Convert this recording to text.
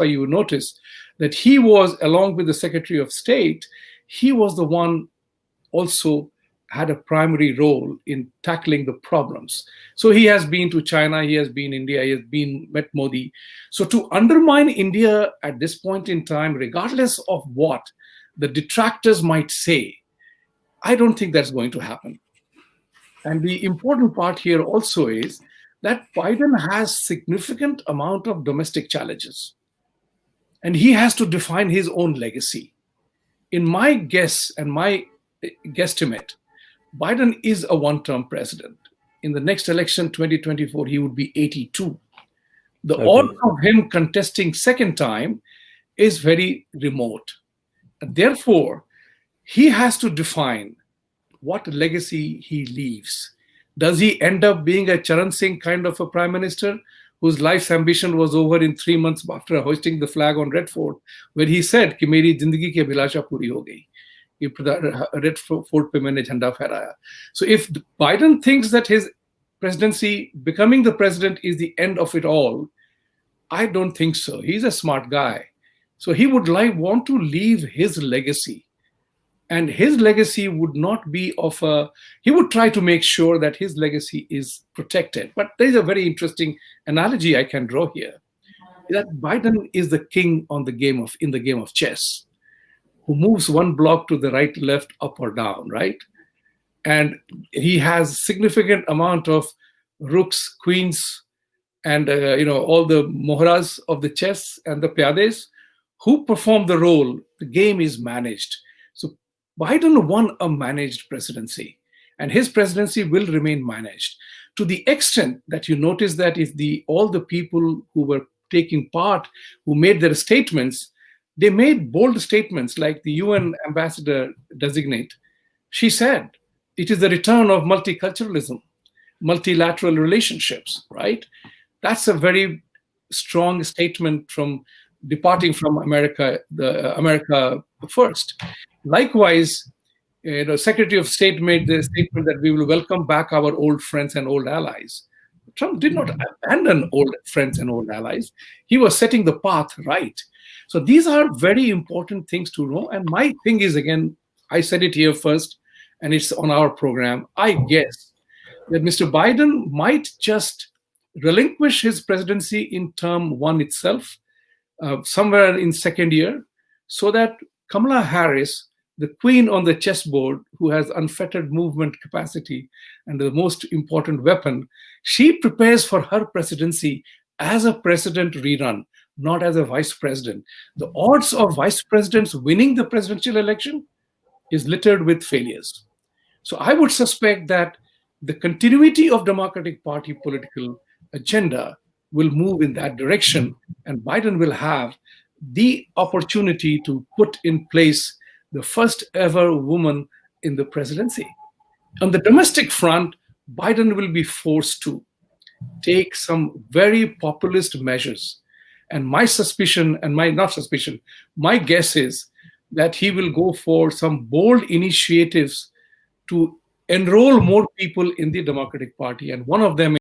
why you notice that he was, along with the Secretary of State, he was the one also had a primary role in tackling the problems. So he has been to China, he has been India, he has been met Modi. So to undermine India at this point in time, regardless of what the detractors might say, I don't think that's going to happen. And the important part here also is that Biden has significant amount of domestic challenges, and he has to define his own legacy. In my guess and my guesstimate, Biden is a one-term president. In the next election, 2024, he would be 82. The odds of him contesting second time is very remote. And therefore, he has to define what legacy he leaves. Does he end up being a Charan Singh kind of a prime minister whose life's ambition was over in 3 months after hoisting the flag on Red Fort, where he said कि मेरी जिंदगी की अभिलाषा पूरी हो गई. Red Fort पे मैंने झंडा फहराया. So if Biden thinks that his presidency, becoming the president, is the end of it all, I don't think so. He's a smart guy. So he would want to leave his legacy. And his legacy would not be he would try to make sure that his legacy is protected. But there is a very interesting analogy I can draw here, that Biden is the king in the game of chess, who moves one block to the right, left, up or down, right? And he has significant amount of rooks, queens, and all the mohras of the chess and the pyades who perform the role. The game is managed. So Biden won a managed presidency, and his presidency will remain managed to the extent that you notice that if all the people who were taking part, who made their statements, they made bold statements, like the UN ambassador designate. She said, it is the return of multiculturalism, multilateral relationships, right? That's a very strong statement from departing from America, the America first. Likewise, Secretary of State made the statement that we will welcome back our old friends and old allies. Trump did not abandon old friends and old allies. He was setting the path right. So these are very important things to know. And my thing is, again, I said it here first, and it's on our program. I guess that Mr. Biden might just relinquish his presidency in term one itself, somewhere in second year, so that Kamla Haris, the queen on the chessboard, who has unfettered movement capacity and the most important weapon, she prepares for her presidency as a president rerun, not as a vice president. The odds of vice presidents winning the presidential election is littered with failures. So I would suspect that the continuity of Democratic Party political agenda will move in that direction, and Biden will have the opportunity to put in place the first ever woman in the presidency. On the domestic front, Biden will be forced to take some very populist measures. And my suspicion, and my guess is that he will go for some bold initiatives to enroll more people in the Democratic Party. And one of them